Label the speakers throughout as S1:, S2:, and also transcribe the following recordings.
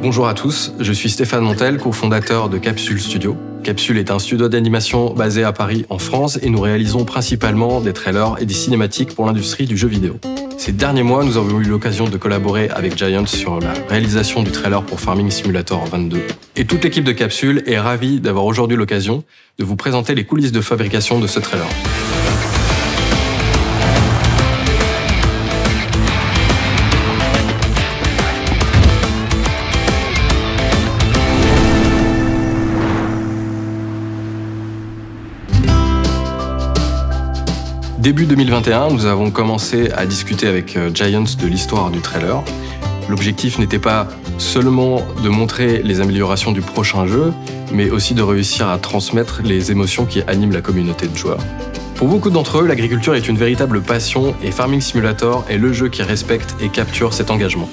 S1: Bonjour à tous, je suis Stéphane Montel, cofondateur de Capsule Studio. Capsule est un studio d'animation basé à Paris, en France, et nous réalisons principalement des trailers et des cinématiques pour l'industrie du jeu vidéo. Ces derniers mois, nous avons eu l'occasion de collaborer avec Giants sur la réalisation du trailer pour Farming Simulator 22. Et toute l'équipe de Capsule est ravie d'avoir aujourd'hui l'occasion de vous présenter les coulisses de fabrication de ce trailer. Début 2021, nous avons commencé à discuter avec Giants de l'histoire du trailer. L'objectif n'était pas seulement de montrer les améliorations du prochain jeu, mais aussi de réussir à transmettre les émotions qui animent la communauté de joueurs. Pour beaucoup d'entre eux, l'agriculture est une véritable passion et Farming Simulator est le jeu qui respecte et capture cet engagement.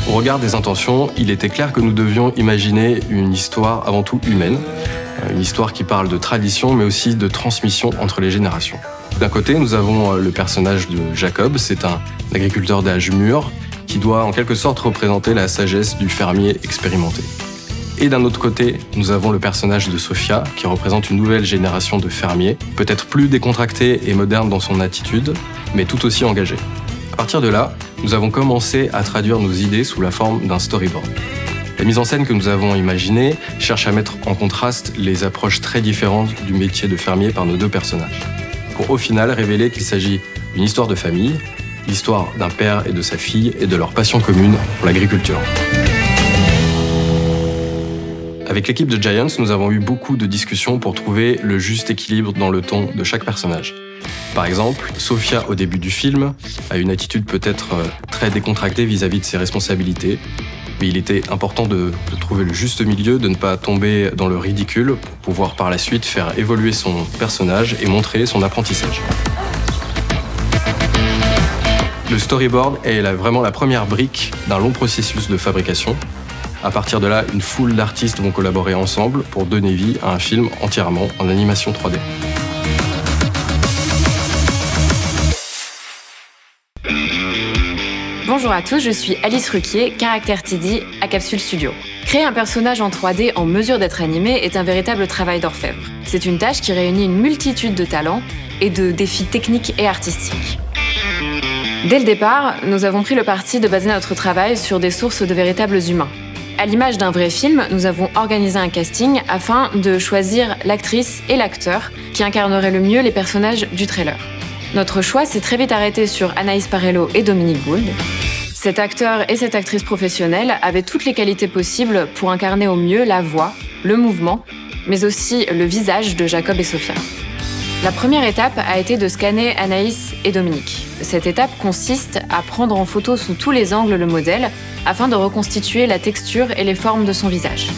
S1: Au regard des intentions, il était clair que nous devions imaginer une histoire avant tout humaine. Une histoire qui parle de tradition, mais aussi de transmission entre les générations. D'un côté, nous avons le personnage de Jacob, c'est un agriculteur d'âge mûr qui doit en quelque sorte représenter la sagesse du fermier expérimenté. Et d'un autre côté, nous avons le personnage de Sophia, qui représente une nouvelle génération de fermiers, peut-être plus décontracté et moderne dans son attitude, mais tout aussi engagé. À partir de là, nous avons commencé à traduire nos idées sous la forme d'un storyboard. La mise en scène que nous avons imaginée cherche à mettre en contraste les approches très différentes du métier de fermier par nos deux personnages, pour au final révéler qu'il s'agit d'une histoire de famille, l'histoire d'un père et de sa fille et de leur passion commune pour l'agriculture. Avec l'équipe de Giants, nous avons eu beaucoup de discussions pour trouver le juste équilibre dans le ton de chaque personnage. Par exemple, Sophia, au début du film, a une attitude peut-être très décontractée vis-à-vis de ses responsabilités. Mais il était important de trouver le juste milieu, de ne pas tomber dans le ridicule pour pouvoir par la suite faire évoluer son personnage et montrer son apprentissage. Le storyboard est vraiment la première brique d'un long processus de fabrication. À partir de là, une foule d'artistes vont collaborer ensemble pour donner vie à un film entièrement en animation 3D.
S2: Bonjour à tous, je suis Alice Ruquier, Caractère TD à Capsule Studio. Créer un personnage en 3D en mesure d'être animé est un véritable travail d'orfèvre. C'est une tâche qui réunit une multitude de talents et de défis techniques et artistiques. Dès le départ, nous avons pris le parti de baser notre travail sur des sources de véritables humains. À l'image d'un vrai film, nous avons organisé un casting afin de choisir l'actrice et l'acteur qui incarneraient le mieux les personnages du trailer. Notre choix s'est très vite arrêté sur Anaïs Parello et Dominique Gould. Cet acteur et cette actrice professionnelle avaient toutes les qualités possibles pour incarner au mieux la voix, le mouvement, mais aussi le visage de Jacob et Sophia. La première étape a été de scanner Anaïs et Dominique. Cette étape consiste à prendre en photo sous tous les angles le modèle afin de reconstituer la texture et les formes de son visage.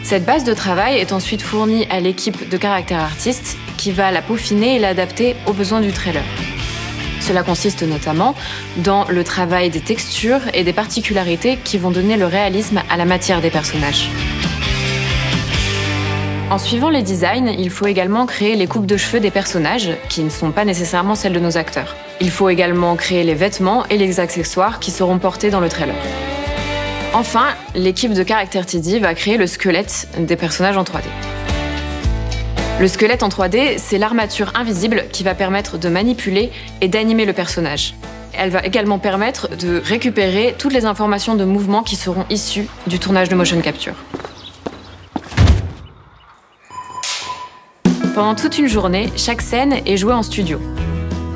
S2: Cette base de travail est ensuite fournie à l'équipe de Caractère Artist qui va la peaufiner et l'adapter aux besoins du trailer. Cela consiste notamment dans le travail des textures et des particularités qui vont donner le réalisme à la matière des personnages. En suivant les designs, il faut également créer les coupes de cheveux des personnages, qui ne sont pas nécessairement celles de nos acteurs. Il faut également créer les vêtements et les accessoires qui seront portés dans le trailer. Enfin, l'équipe de Caractère TD va créer le squelette des personnages en 3D. Le squelette en 3D, c'est l'armature invisible qui va permettre de manipuler et d'animer le personnage. Elle va également permettre de récupérer toutes les informations de mouvement qui seront issues du tournage de motion capture. Pendant toute une journée, chaque scène est jouée en studio.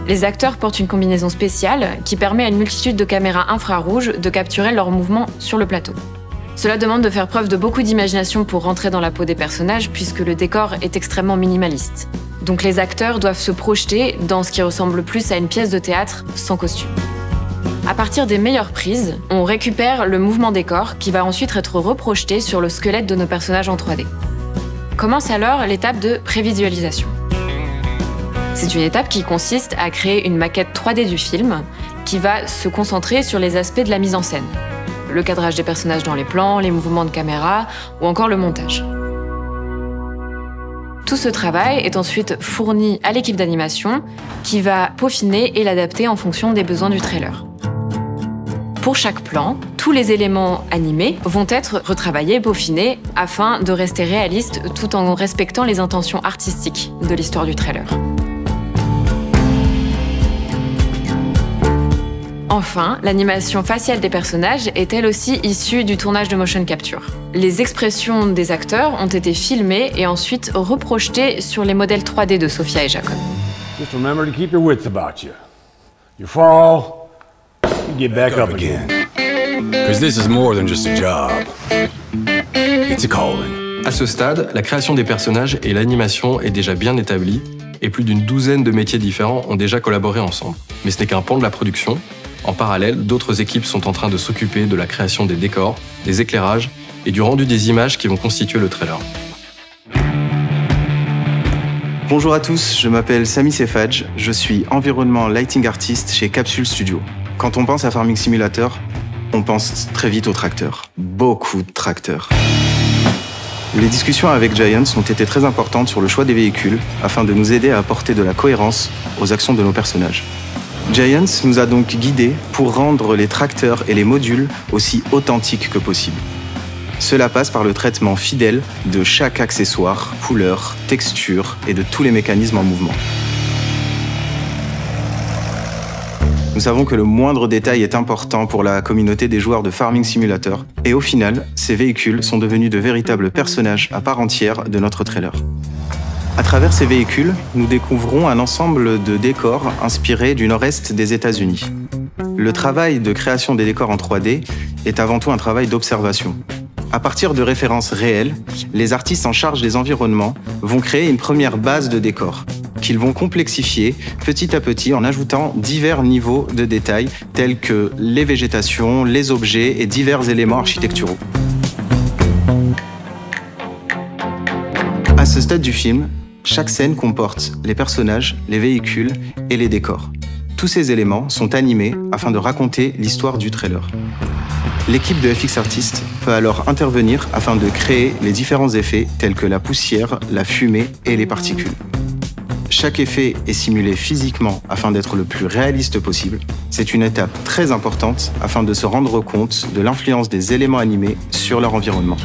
S2: Les acteurs portent une combinaison spéciale qui permet à une multitude de caméras infrarouges de capturer leurs mouvements sur le plateau. Cela demande de faire preuve de beaucoup d'imagination pour rentrer dans la peau des personnages puisque le décor est extrêmement minimaliste. Donc les acteurs doivent se projeter dans ce qui ressemble plus à une pièce de théâtre sans costume. À partir des meilleures prises, on récupère le mouvement des corps qui va ensuite être reprojeté sur le squelette de nos personnages en 3D. Commence alors l'étape de prévisualisation. C'est une étape qui consiste à créer une maquette 3D du film qui va se concentrer sur les aspects de la mise en scène. Le cadrage des personnages dans les plans, les mouvements de caméra ou encore le montage. Tout ce travail est ensuite fourni à l'équipe d'animation qui va peaufiner et l'adapter en fonction des besoins du trailer. Pour chaque plan, tous les éléments animés vont être retravaillés, peaufinés, afin de rester réalistes tout en respectant les intentions artistiques de l'histoire du trailer. Enfin, l'animation faciale des personnages est elle aussi issue du tournage de motion capture. Les expressions des acteurs ont été filmées et ensuite reprojetées sur les modèles 3D de Sophia et Jacob.
S3: Just remember to keep your wits about you. You fall, you get back up again.
S4: Because this is more than just a job. It's a calling.
S1: À ce stade, la création des personnages et l'animation est déjà bien établie et plus d'une douzaine de métiers différents ont déjà collaboré ensemble. Mais ce n'est qu'un pan de la production. En parallèle, d'autres équipes sont en train de s'occuper de la création des décors, des éclairages et du rendu des images qui vont constituer le trailer.
S5: Bonjour à tous, je m'appelle Sami Sefadj, je suis environnement lighting artist chez Capsule Studio. Quand on pense à Farming Simulator, on pense très vite aux tracteurs. Beaucoup de tracteurs. Les discussions avec Giants ont été très importantes sur le choix des véhicules afin de nous aider à apporter de la cohérence aux actions de nos personnages. Giants nous a donc guidés pour rendre les tracteurs et les modules aussi authentiques que possible. Cela passe par le traitement fidèle de chaque accessoire, couleur, texture et de tous les mécanismes en mouvement. Nous savons que le moindre détail est important pour la communauté des joueurs de Farming Simulator et au final, ces véhicules sont devenus de véritables personnages à part entière de notre trailer. À travers ces véhicules, nous découvrons un ensemble de décors inspirés du nord-est des États-Unis. Le travail de création des décors en 3D est avant tout un travail d'observation. À partir de références réelles, les artistes en charge des environnements vont créer une première base de décors qu'ils vont complexifier petit à petit en ajoutant divers niveaux de détails tels que les végétations, les objets et divers éléments architecturaux. À ce stade du film, chaque scène comporte les personnages, les véhicules et les décors. Tous ces éléments sont animés afin de raconter l'histoire du trailer. L'équipe de FX Artists peut alors intervenir afin de créer les différents effets tels que la poussière, la fumée et les particules. Chaque effet est simulé physiquement afin d'être le plus réaliste possible. C'est une étape très importante afin de se rendre compte de l'influence des éléments animés sur leur environnement.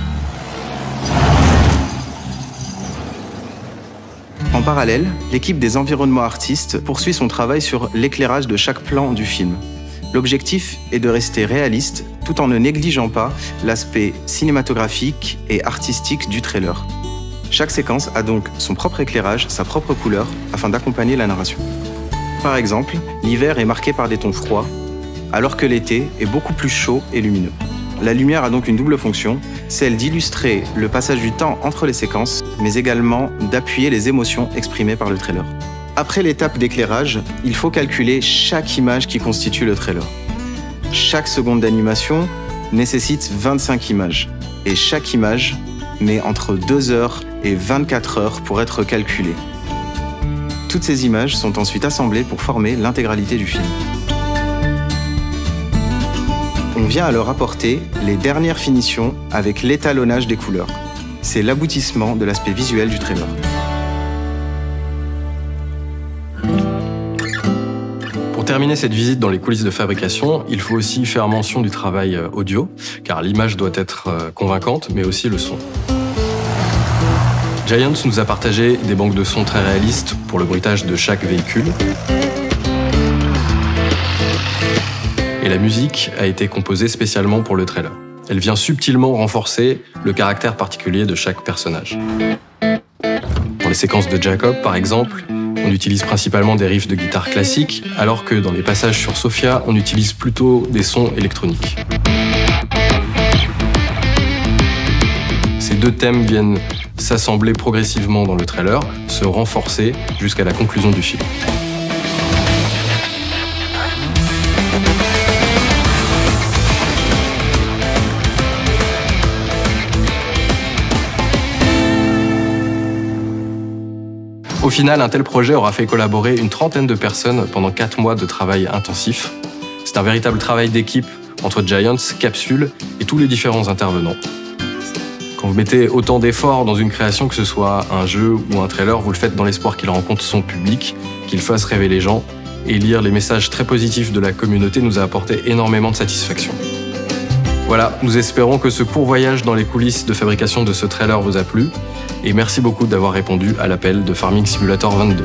S5: En parallèle, l'équipe des environnements artistes poursuit son travail sur l'éclairage de chaque plan du film. L'objectif est de rester réaliste tout en ne négligeant pas l'aspect cinématographique et artistique du trailer. Chaque séquence a donc son propre éclairage, sa propre couleur, afin d'accompagner la narration. Par exemple, l'hiver est marqué par des tons froids, alors que l'été est beaucoup plus chaud et lumineux. La lumière a donc une double fonction, celle d'illustrer le passage du temps entre les séquences, mais également d'appuyer les émotions exprimées par le trailer. Après l'étape d'éclairage, il faut calculer chaque image qui constitue le trailer. Chaque seconde d'animation nécessite 25 images, et chaque image met entre 2 heures et 24 heures pour être calculée. Toutes ces images sont ensuite assemblées pour former l'intégralité du film. On vient alors apporter les dernières finitions avec l'étalonnage des couleurs. C'est l'aboutissement de l'aspect visuel du trailer.
S1: Pour terminer cette visite dans les coulisses de fabrication, il faut aussi faire mention du travail audio, car l'image doit être convaincante, mais aussi le son. Giants nous a partagé des banques de sons très réalistes pour le bruitage de chaque véhicule. Et la musique a été composée spécialement pour le trailer. Elle vient subtilement renforcer le caractère particulier de chaque personnage. Dans les séquences de Jacob, par exemple, on utilise principalement des riffs de guitare classique, alors que dans les passages sur Sophia, on utilise plutôt des sons électroniques. Ces deux thèmes viennent s'assembler progressivement dans le trailer, se renforcer jusqu'à la conclusion du film. Au final, un tel projet aura fait collaborer une trentaine de personnes pendant 4 mois de travail intensif. C'est un véritable travail d'équipe entre Giants, Capsule et tous les différents intervenants. Quand vous mettez autant d'efforts dans une création, que ce soit un jeu ou un trailer, vous le faites dans l'espoir qu'il rencontre son public, qu'il fasse rêver les gens et lire les messages très positifs de la communauté nous a apporté énormément de satisfaction. Voilà, nous espérons que ce court voyage dans les coulisses de fabrication de ce trailer vous a plu et merci beaucoup d'avoir répondu à l'appel de Farming Simulator 22.